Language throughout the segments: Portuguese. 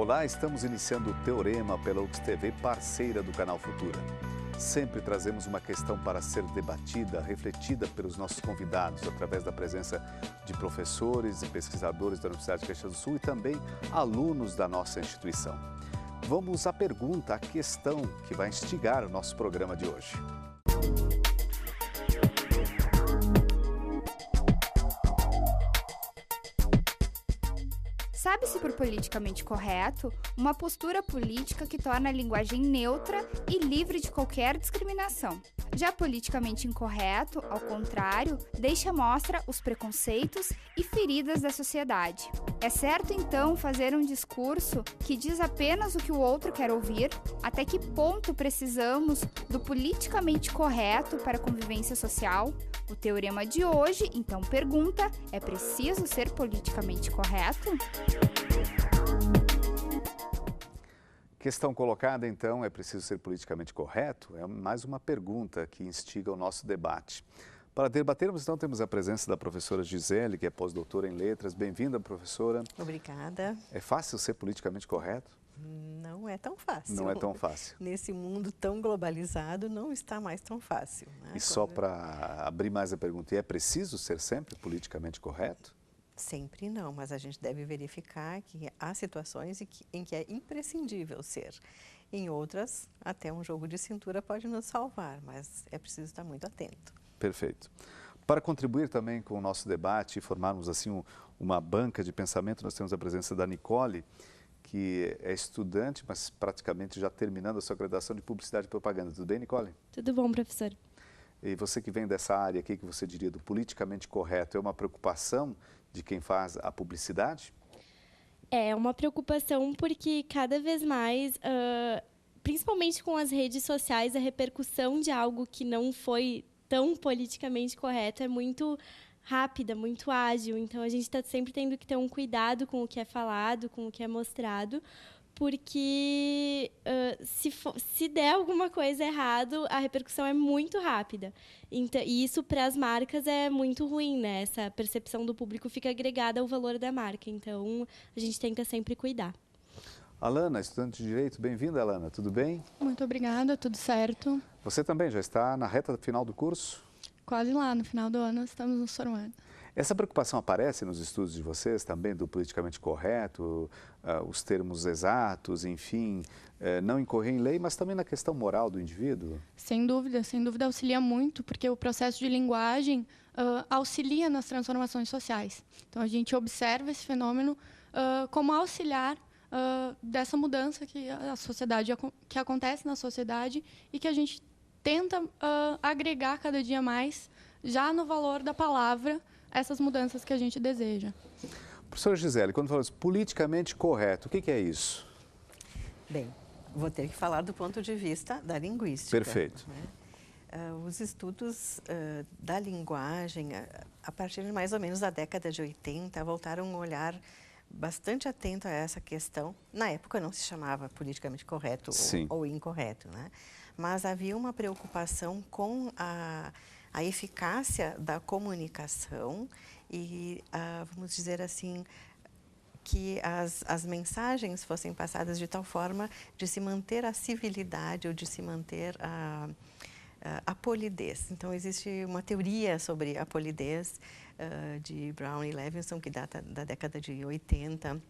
Olá, estamos iniciando o Teorema pela UX-TV, parceira do canal Futura. Sempre trazemos uma questão para ser debatida, refletida pelos nossos convidados, através da presença de professores e pesquisadores da Universidade de Caxias do Sul e também alunos da nossa instituição. Vamos à pergunta, à questão que vai instigar o nosso programa de hoje. Sabe-se por politicamente correto uma postura política que torna a linguagem neutra e livre de qualquer discriminação. Já politicamente incorreto, ao contrário, deixa à mostra os preconceitos e feridas da sociedade. É certo, então, fazer um discurso que diz apenas o que o outro quer ouvir? Até que ponto precisamos do politicamente correto para a convivência social? O teorema de hoje, então, pergunta: é preciso ser politicamente correto? Questão colocada, então, é preciso ser politicamente correto? É mais uma pergunta que instiga o nosso debate. Para debatermos, então, temos a presença da professora Gisele, que é pós-doutora em letras. Bem-vinda, professora. Obrigada. É fácil ser politicamente correto? Não é tão fácil. Não é tão fácil. Nesse mundo tão globalizado, não está mais tão fácil, né? E só para abrir mais a pergunta, é preciso ser sempre politicamente correto? Sempre não, mas a gente deve verificar que há situações em que é imprescindível ser. Em outras, até um jogo de cintura pode nos salvar, mas é preciso estar muito atento. Perfeito. Para contribuir também com o nosso debate e formarmos assim uma banca de pensamento, nós temos a presença da Nicole, que é estudante, mas praticamente já terminando a sua graduação de Publicidade e Propaganda. Tudo bem, Nicole? Tudo bom, professor. E você que vem dessa área aqui, que você diria do politicamente correto, é uma preocupação de quem faz a publicidade? É uma preocupação porque cada vez mais, principalmente com as redes sociais, a repercussão de algo que não foi tão politicamente correto é muito rápida, muito ágil. Então, a gente está sempre tendo que ter um cuidado com o que é falado, com o que é mostrado, porque se der alguma coisa errado, a repercussão é muito rápida. Então, e isso, para as marcas, é muito ruim, né? Essa percepção do público fica agregada ao valor da marca. Então, a gente tenta sempre cuidar. Alana, estudante de Direito, bem-vinda, Alana. Tudo bem? Muito obrigada, tudo certo. Você também já está na reta final do curso? Quase lá, no final do ano, estamos nos formando. Essa preocupação aparece nos estudos de vocês também, do politicamente correto, os termos exatos, enfim, não incorrer em lei, mas também na questão moral do indivíduo? Sem dúvida auxilia muito, porque o processo de linguagem auxilia nas transformações sociais. Então, a gente observa esse fenômeno como auxiliar dessa mudança que acontece na sociedade e que a gente tenta agregar cada dia mais, já no valor da palavra, essas mudanças que a gente deseja. Professora Gisele, quando falamos politicamente correto, o que é isso? Bem, vou ter que falar do ponto de vista da linguística. Perfeito. Né? Os estudos da linguagem, a partir de mais ou menos da década de 80, voltaram um olhar bastante atento a essa questão. Na época não se chamava politicamente correto ou incorreto, né? Mas havia uma preocupação com a eficácia da comunicação e, vamos dizer assim, que as mensagens fossem passadas de tal forma de se manter a civilidade ou de se manter a polidez. Então, existe uma teoria sobre a polidez de Brown e Levinson, que data da década de 80.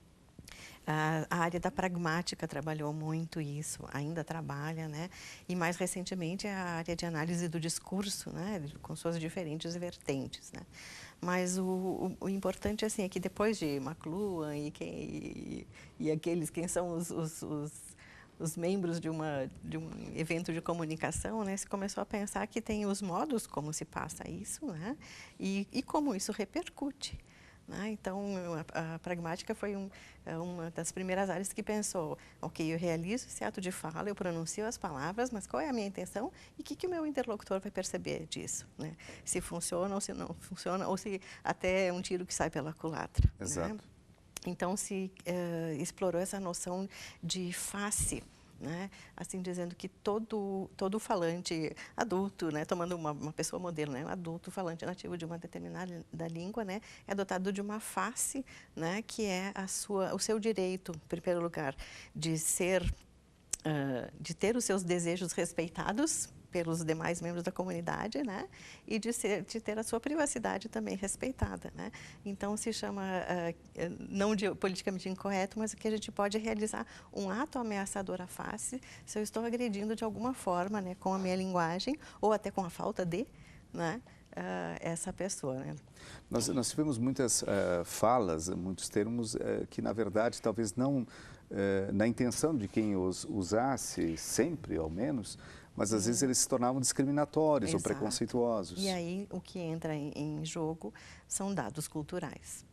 A área da pragmática trabalhou muito isso, ainda trabalha, né? E mais recentemente a área de análise do discurso, né? Com suas diferentes vertentes, né? Mas o importante assim, é que depois de McLuhan e aqueles, quem são os membros de um evento de comunicação, né? Se começou a pensar que tem os modos como se passa isso, né? E como isso repercute. Então, a pragmática foi uma das primeiras áreas que pensou, ok, eu realizo esse ato de fala, eu pronuncio as palavras, mas qual é a minha intenção e o que o meu interlocutor vai perceber disso, né? Se funciona ou se não funciona, ou se até é um tiro que sai pela culatra. Exato. Né? Então, se explorou essa noção de face né? Assim, dizendo que todo falante adulto, né? Tomando uma pessoa modelo, né? Um adulto falante nativo de uma determinada língua, né? É dotado de uma face, né? Que é o seu direito, em primeiro lugar, de ter os seus desejos respeitados pelos demais membros da comunidade, né? E de ter a sua privacidade também respeitada, né? Então, se chama, não de politicamente incorreto, mas que a gente pode realizar um ato ameaçador à face se eu estou agredindo de alguma forma, né? Com a minha linguagem ou até com a falta de, né? Essa pessoa, né? Nós tivemos muitas falas, muitos termos que, na verdade, talvez não na intenção de quem os usasse, sempre, ao menos, mas às vezes eles se tornavam discriminatórios. Exato. Ou preconceituosos. E aí o que entra em jogo são dados culturais.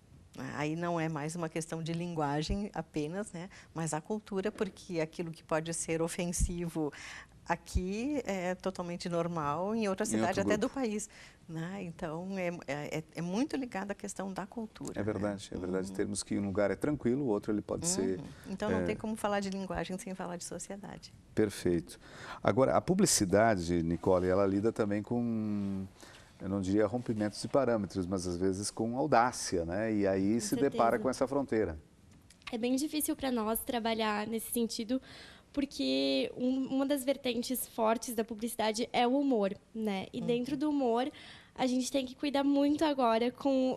Aí não é mais uma questão de linguagem apenas, né? Mas a cultura, porque aquilo que pode ser ofensivo aqui é totalmente normal, em outra cidade até do país, né? Então, é muito ligado à questão da cultura. É verdade, né? É verdade. Termos que um lugar é tranquilo, o outro ele pode ser... Então, não tem como falar de linguagem sem falar de sociedade. Perfeito. Agora, a publicidade, Nicole, ela lida também com, eu não diria rompimentos de parâmetros, mas às vezes com audácia, né? E aí Com se certeza. depara com essa fronteira. É bem difícil para nós trabalhar nesse sentido, porque uma das vertentes fortes da publicidade é o humor, né? E dentro do humor, a gente tem que cuidar muito agora com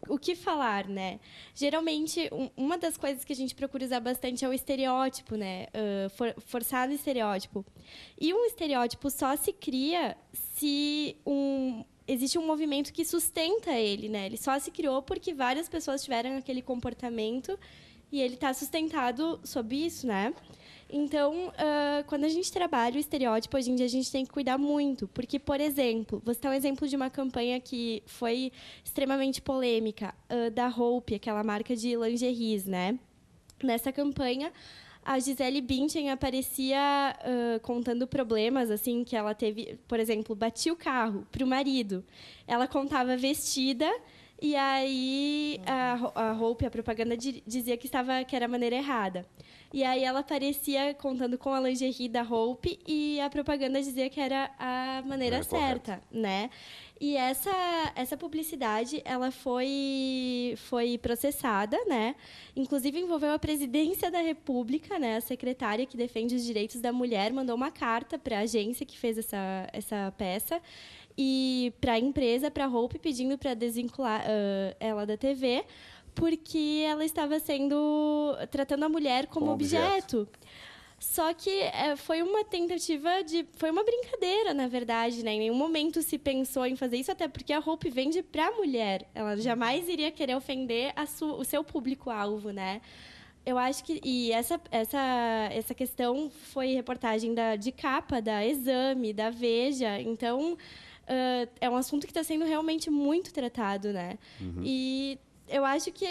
o que falar, né? Geralmente, uma das coisas que a gente procura usar bastante é o estereótipo, né? Forçar o estereótipo. E um estereótipo só se cria se existe um movimento que sustenta ele, né? Ele só se criou porque várias pessoas tiveram aquele comportamento e ele está sustentado sob isso, né? Então, quando a gente trabalha o estereótipo, hoje em dia a gente tem que cuidar muito. Porque, por exemplo, vou citar um exemplo de uma campanha que foi extremamente polêmica, da Hope, aquela marca de lingeries, né? Nessa campanha, a Gisele Bündchen aparecia contando problemas assim que ela teve. Por exemplo, batia o carro para o marido. Ela contava vestida. E aí a Hope, a propaganda, dizia que era a maneira errada. E aí ela aparecia contando com a lingerie da Hope e a propaganda dizia que era a maneira certa, né? E essa publicidade, ela foi processada, né? Inclusive envolveu a presidência da República, né? A secretária que defende os direitos da mulher mandou uma carta para a agência que fez essa peça e para a empresa, para a Hope, pedindo para desvincular ela da TV, porque ela estava tratando a mulher como objeto. Só que foi uma tentativa foi uma brincadeira, na verdade, né? Em nenhum momento se pensou em fazer isso, até porque a Hope vende para a mulher. Ela jamais iria querer ofender o seu público-alvo, né? Eu acho que essa questão foi reportagem de capa, da Exame, da Veja. Então, é um assunto que está sendo realmente muito tratado, né? E eu acho que,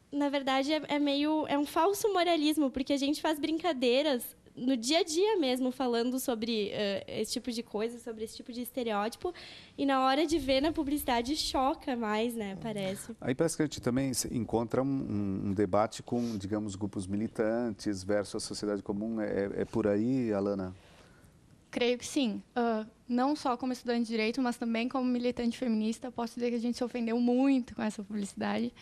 na verdade, é um falso moralismo, porque a gente faz brincadeiras no dia a dia mesmo, falando sobre esse tipo de coisa, sobre esse tipo de estereótipo, e na hora de ver na publicidade choca mais, né? Parece. Aí parece que a gente também encontra um debate com, digamos, grupos militantes versus a sociedade comum. É por aí, Alana? Creio que sim. Não só como estudante de direito, mas também como militante feminista, posso dizer que a gente se ofendeu muito com essa publicidade.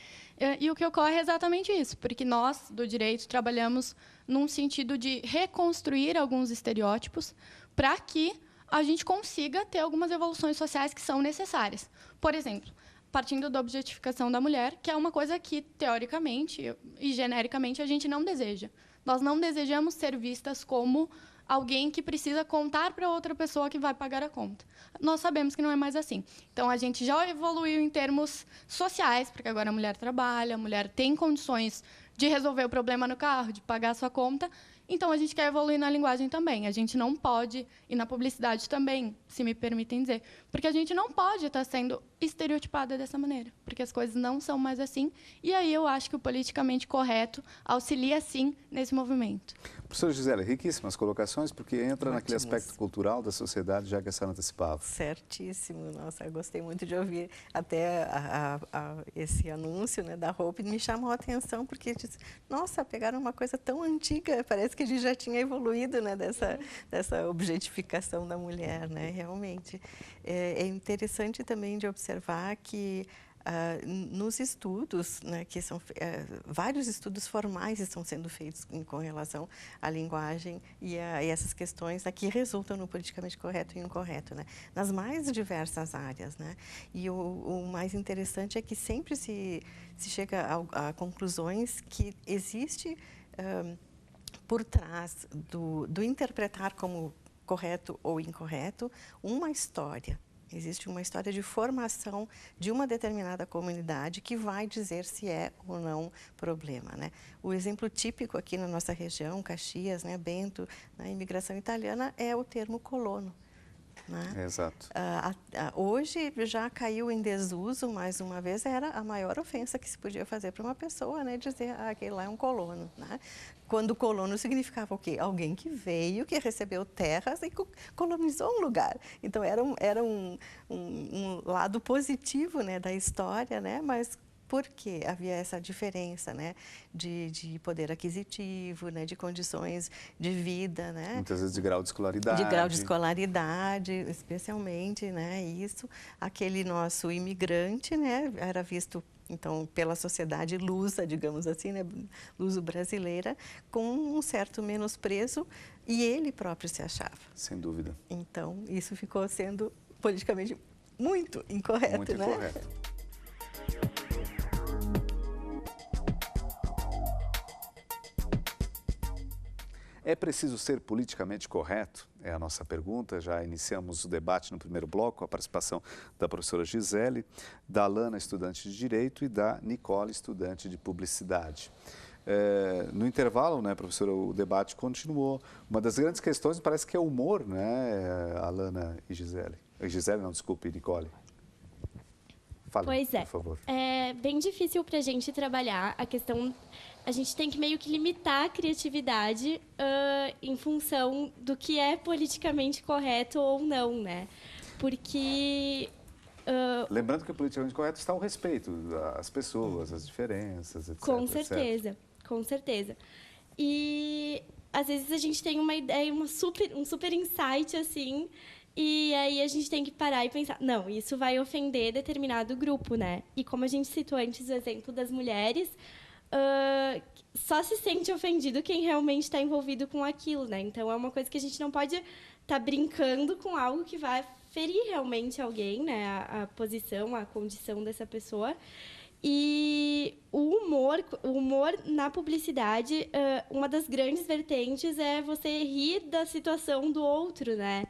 E o que ocorre é exatamente isso, porque nós, do direito, trabalhamos num sentido de reconstruir alguns estereótipos para que a gente consiga ter algumas evoluções sociais que são necessárias. Por exemplo, partindo da objetificação da mulher, que é uma coisa que, teoricamente e genericamente, a gente não deseja. Nós não desejamos ser vistas como alguém que precisa contar para outra pessoa que vai pagar a conta. Nós sabemos que não é mais assim. Então, a gente já evoluiu em termos sociais, porque agora a mulher trabalha, a mulher tem condições de resolver o problema no carro, de pagar a sua conta. Então, a gente quer evoluir na linguagem também. A gente não pode, e na publicidade também, se me permitem dizer, porque a gente não pode estar sendo estereotipada dessa maneira, porque as coisas não são mais assim. E aí eu acho que o politicamente correto auxilia, sim, nesse movimento. Professora Gisele, riquíssimas colocações, porque entra naquele aspecto cultural da sociedade, já que a senhora antecipava. Certíssimo. Nossa, eu gostei muito de ouvir até esse anúncio, né, da Hope, me chamou a atenção, porque disse, nossa, pegaram uma coisa tão antiga, parece parece que a gente já tinha evoluído, né, dessa objetificação da mulher, né, realmente. É interessante também de observar que nos estudos, né, que são vários estudos formais estão sendo feitos com relação à linguagem e essas questões, né, que resultam no politicamente correto e incorreto, né, nas mais diversas áreas, né. E o mais interessante é que sempre se chega a conclusões que existe por trás do interpretar como correto ou incorreto uma história. Existe uma história de formação de uma determinada comunidade que vai dizer se é ou não problema, né? O exemplo típico aqui na nossa região, Caxias, né, Bento, na imigração italiana, é o termo colono, né? Exato. Hoje já caiu em desuso, mais uma vez, era a maior ofensa que se podia fazer para uma pessoa, né, dizer aquele lá é um colono, né? Quando colono significava o quê? Alguém que veio, que recebeu terras e colonizou um lugar. Então era um lado positivo, né, da história, né, mas porque havia essa diferença, né, de poder aquisitivo, né, de condições de vida, né? Muitas vezes de grau de escolaridade. De grau de escolaridade, especialmente, né, isso. Aquele nosso imigrante, né, era visto, então, pela sociedade lusa, digamos assim, né, luso-brasileira, com um certo menosprezo, e ele próprio se achava. Sem dúvida. Então, isso ficou sendo politicamente muito incorreto, muito né? incorreto. É preciso ser politicamente correto? É a nossa pergunta. Já iniciamos o debate no primeiro bloco, com a participação da professora Gisele, da Alana, estudante de Direito, e da Nicole, estudante de Publicidade. No intervalo, né, professora, o debate continuou. Uma das grandes questões parece que é o humor, né, Alana e Gisele? Gisele, não, desculpe, Nicole. Fale, pois é. por favor. É bem difícil para a gente trabalhar a questão. A gente tem que meio que limitar a criatividade em função do que é politicamente correto ou não, né? Porque... Lembrando que o politicamente correto está ao respeito às pessoas, às diferenças, etc. Com certeza, etc. com certeza. E às vezes a gente tem uma ideia, um super insight, assim, e aí a gente tem que parar e pensar, não, isso vai ofender determinado grupo, né? E como a gente citou antes o exemplo das mulheres, só se sente ofendido quem realmente está envolvido com aquilo, né? Então, é uma coisa que a gente não pode estar brincando com algo que vai ferir realmente alguém, né? A posição, a condição dessa pessoa. E o humor na publicidade, uma das grandes vertentes é você rir da situação do outro, né?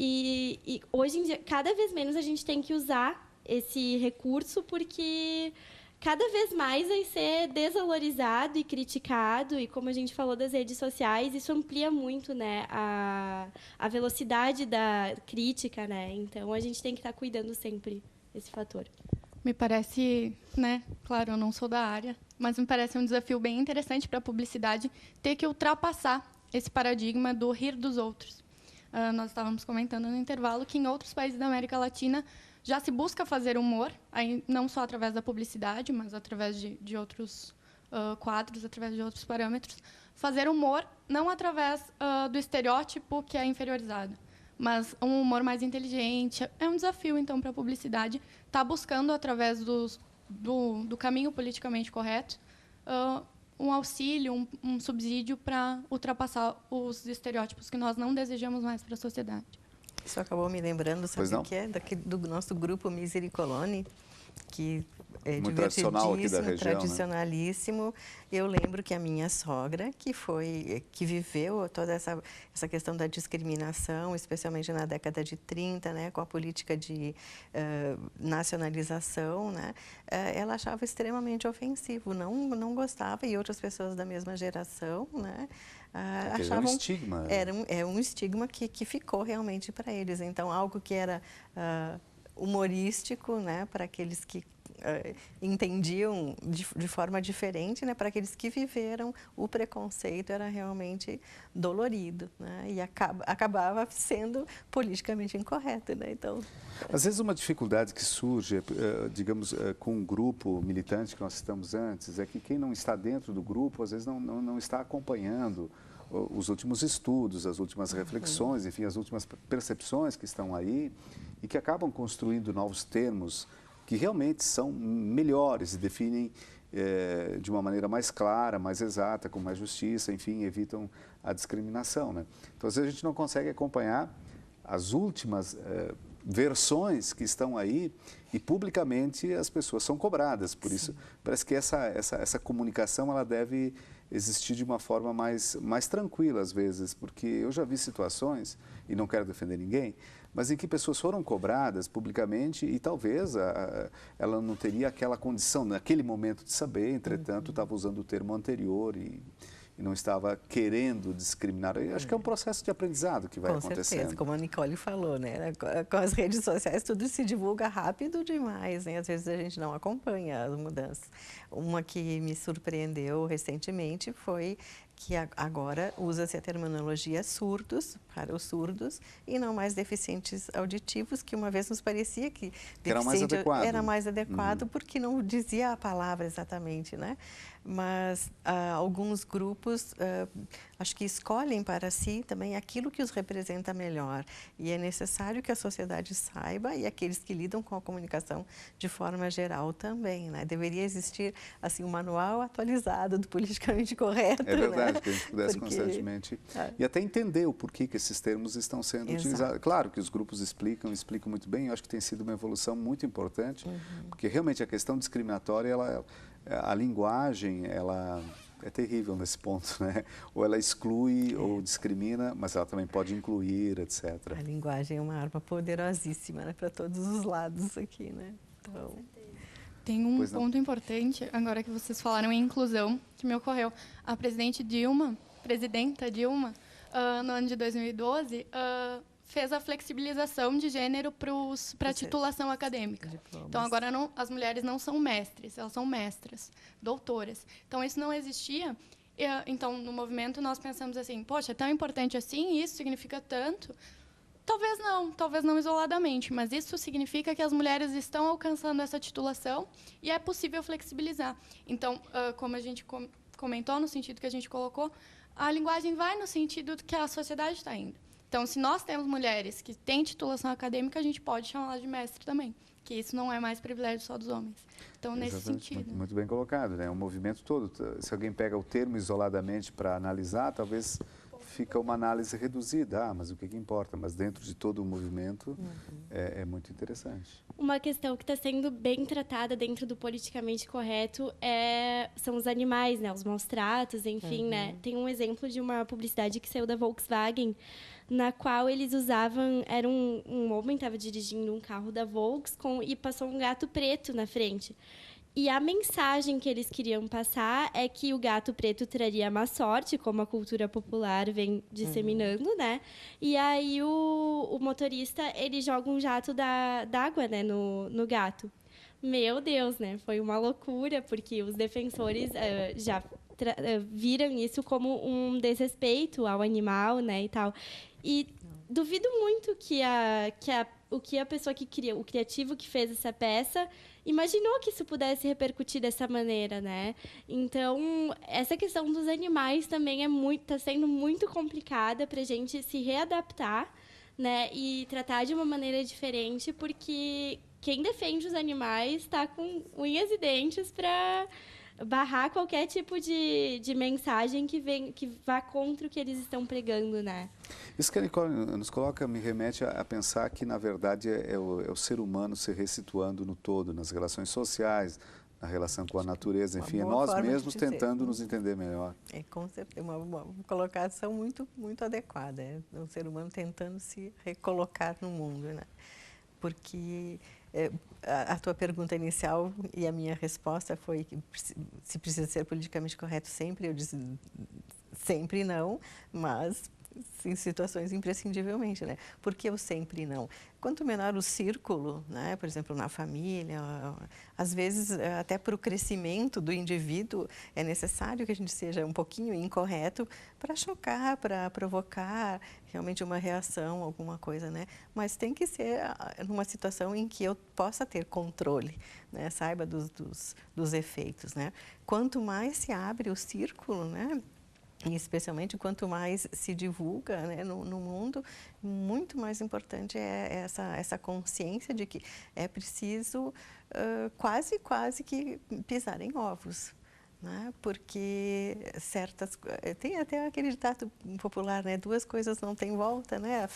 E hoje em dia, cada vez menos a gente tem que usar esse recurso, porque cada vez mais vai ser desvalorizado e criticado, e como a gente falou das redes sociais, isso amplia muito, né, a velocidade da crítica, né? Então, a gente tem que estar cuidando sempre desse fator. Me parece, né, claro, eu não sou da área, mas me parece um desafio bem interessante para a publicidade ter que ultrapassar esse paradigma do rir dos outros. Nós estávamos comentando no intervalo que em outros países da América Latina já se busca fazer humor, aí não só através da publicidade, mas através de outros quadros, através de outros parâmetros. Fazer humor não através do estereótipo que é inferiorizado, mas um humor mais inteligente. É um desafio, então, para a publicidade estar buscando, através do caminho politicamente correto, um auxílio, um subsídio para ultrapassar os estereótipos que nós não desejamos mais para a sociedade. Isso acabou me lembrando, sabe o que é? Do nosso grupo Misericolone, que é muito tradicional aqui da região, tradicionalíssimo. Né? Eu lembro que a minha sogra, que viveu toda essa questão da discriminação, especialmente na década de 30, né, com a política de nacionalização, né, ela achava extremamente ofensivo, não gostava, e outras pessoas da mesma geração, né, achavam... Era um estigma. É um estigma que ficou realmente para eles. Então, algo que era humorístico, né, para aqueles que entendiam de forma diferente, né, para aqueles que viveram o preconceito, era realmente dolorido, né, e acabava sendo politicamente incorreto, né, então... Às vezes uma dificuldade que surge, digamos, com um grupo militante que nós citamos antes, é que quem não está dentro do grupo, às vezes não está acompanhando os últimos estudos, as últimas reflexões, enfim, as últimas percepções que estão aí e que acabam construindo novos termos que realmente são melhores e definem de uma maneira mais clara, mais exata, com mais justiça, enfim, evitam a discriminação, né? Então, às vezes a gente não consegue acompanhar as últimas versões que estão aí e publicamente as pessoas são cobradas. Por isso, parece que essa comunicação ela deve existir de uma forma mais tranquila às vezes, porque eu já vi situações, e não quero defender ninguém, mas em que pessoas foram cobradas publicamente e talvez ela não teria aquela condição naquele momento de saber, entretanto estava usando o termo anterior e não estava querendo discriminar. Eu acho que é um processo de aprendizado que vai acontecendo. Com certeza, como a Nicole falou, né? Com as redes sociais tudo se divulga rápido demais, né? Às vezes a gente não acompanha as mudanças. Uma que me surpreendeu recentemente foi que agora usa-se a terminologia surdos para os surdos e não mais deficientes auditivos, que uma vez nos parecia que era mais adequado. Era mais adequado porque não dizia a palavra exatamente, né? Mas alguns grupos acho que escolhem para si também aquilo que os representa melhor. E é necessário que a sociedade saiba e aqueles que lidam com a comunicação de forma geral também, né? Deveria existir assim um manual atualizado do politicamente correto. É verdade, né? que a gente pudesse constantemente e até entender o porquê que esses termos estão sendo utilizados. Claro que os grupos explicam muito bem. Eu acho que tem sido uma evolução muito importante, porque realmente a questão discriminatória, a linguagem, ela é terrível nesse ponto, né? Ou ela exclui ou discrimina, mas ela também pode incluir, etc. A linguagem é uma arma poderosíssima, né? Para todos os lados aqui, né? Então... Tem um ponto importante, agora que vocês falaram em inclusão, que me ocorreu. A presidenta Dilma, no ano de 2012, fez a flexibilização de gênero para a titulação acadêmica. Então, agora as mulheres não são mestres, elas são mestras, doutoras. Então, isso não existia. Então, no movimento, nós pensamos assim, poxa, é tão importante assim, isso significa tanto? Talvez não isoladamente, mas isso significa que as mulheres estão alcançando essa titulação e é possível flexibilizar. Então, como a gente comentou, no sentido que a gente colocou, a linguagem vai no sentido que a sociedade está indo. Então, se nós temos mulheres que têm titulação acadêmica, a gente pode chamá-las de mestre também, que isso não é mais privilégio só dos homens. Então, nesse sentido. Muito bem colocado, né? O movimento todo. Se alguém pega o termo isoladamente para analisar, talvez fica uma análise reduzida. Mas o que importa? Mas dentro de todo o movimento é muito interessante. Uma questão que está sendo bem tratada dentro do politicamente correto são os animais, né? Os maus tratos, enfim, né? Tem um exemplo de uma publicidade que saiu da Volkswagen, na qual eles usavam... Era um homem estava dirigindo um carro da Volkswagen e passou um gato preto na frente. E a mensagem que eles queriam passar é que o gato preto traria má sorte, como a cultura popular vem disseminando, né? E aí o motorista, ele joga um jato d'água, né, no gato. Meu Deus, né? Foi uma loucura, porque os defensores já viram isso como um desrespeito ao animal, né, e tal. E duvido muito que a pessoa que o criativo que fez essa peça, imaginou que isso pudesse repercutir dessa maneira, né? Então, essa questão dos animais também está sendo muito complicada para a gente se readaptar, né? E tratar de uma maneira diferente, porque quem defende os animais está com unhas e dentes para barrar qualquer tipo de mensagem que vá contra o que eles estão pregando, né? Isso que a Nicole nos coloca me remete a pensar que, na verdade, é o ser humano se ressituando no todo, nas relações sociais, na relação com a natureza, enfim, é nós mesmos tentando nos entender melhor. É com certeza uma colocação muito, muito adequada. É o ser humano tentando se recolocar no mundo, né? Porque a tua pergunta inicial e a minha resposta foi que se precisa ser politicamente correto sempre, eu disse sempre não, mas em situações imprescindivelmente, né? Por que o sempre não? Quanto menor o círculo, né? Por exemplo, na família, às vezes até para o crescimento do indivíduo é necessário que a gente seja um pouquinho incorreto para chocar, para provocar realmente uma reação, alguma coisa, né? Mas tem que ser numa situação em que eu possa ter controle, né? Saiba dos efeitos, né? Quanto mais se abre o círculo, né? E especialmente quanto mais se divulga, né, no mundo, muito mais importante é essa consciência de que é preciso quase que pisar em ovos. Né? Porque tem até aquele ditado popular, né? Duas coisas não têm volta, né? A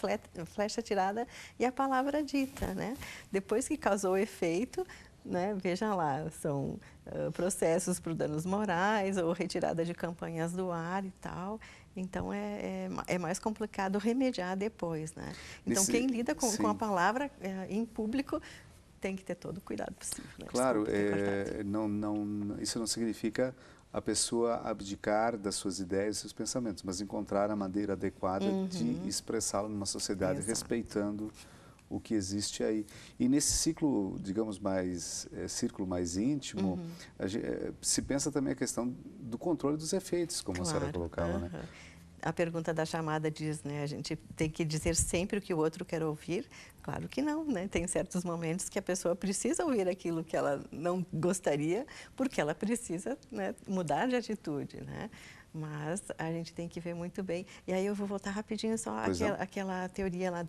flecha atirada e a palavra dita, né? Depois que causou efeito, né? Veja lá, são processos por danos morais ou retirada de campanhas do ar e tal. Então, é mais complicado remediar depois, né? Então, quem lida com a palavra em público tem que ter todo o cuidado possível. Né? Claro, isso não significa a pessoa abdicar das suas ideias e seus pensamentos, mas encontrar a maneira adequada de expressá-lo numa sociedade, respeitando o que existe aí. E nesse ciclo, digamos, círculo mais íntimo, se pensa também a questão do controle dos efeitos, como a senhora colocava, né? A pergunta da chamada diz, né, a gente tem que dizer sempre o que o outro quer ouvir? Claro que não, né? Tem certos momentos que a pessoa precisa ouvir aquilo que ela não gostaria, porque ela precisa, né, mudar de atitude, né? Mas a gente tem que ver muito bem. E aí eu vou voltar rapidinho só aquela teoria lá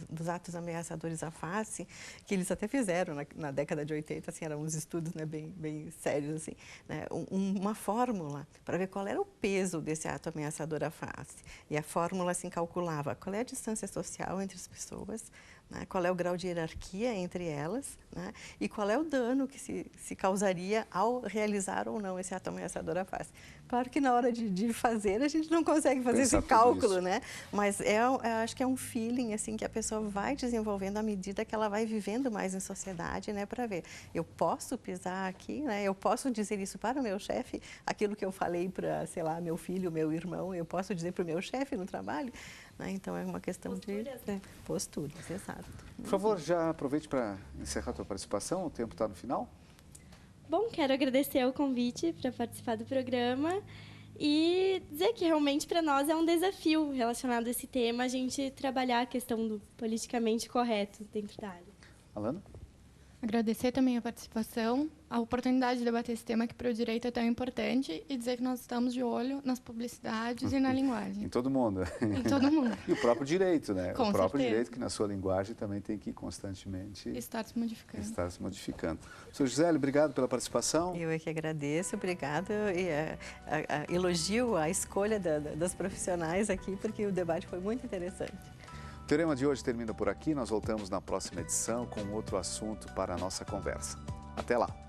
dos atos ameaçadores à face, que eles até fizeram na década de 80, assim, eram uns estudos, né, bem sérios, assim, né, uma fórmula para ver qual era o peso desse ato ameaçador à face. E a fórmula assim calculava qual é a distância social entre as pessoas, né, qual é o grau de hierarquia entre elas, né, e qual é o dano que se causaria ao realizar ou não esse ato ameaçador à face. Claro que na hora de fazer a gente não consegue fazer esse cálculo, né? Mas acho que é um feeling assim que a pessoa vai desenvolvendo à medida que ela vai vivendo mais em sociedade, né? Para ver, eu posso pisar aqui, né? Eu posso dizer isso para o meu chefe, aquilo que eu falei para, sei lá, meu filho, meu irmão, eu posso dizer para o meu chefe no trabalho. Né? Então é uma questão de posturas, exato. Por favor, já aproveite para encerrar a tua participação, o tempo está no final. Bom, quero agradecer o convite para participar do programa e dizer que realmente para nós é um desafio relacionado a esse tema, a gente trabalhar a questão do politicamente correto dentro da área. Alana? Agradecer também a participação, a oportunidade de debater esse tema que para o direito é tão importante e dizer que nós estamos de olho nas publicidades e na linguagem. Em todo mundo. Em todo mundo. E o próprio direito, né? Com o próprio certeza. direito que na sua linguagem também tem que constantemente estar se modificando. Sr. Gisele, obrigado pela participação. Eu é que agradeço, obrigado. E elogio a escolha das profissionais aqui, porque o debate foi muito interessante. O Teorema de hoje termina por aqui. Nós voltamos na próxima edição com outro assunto para a nossa conversa. Até lá!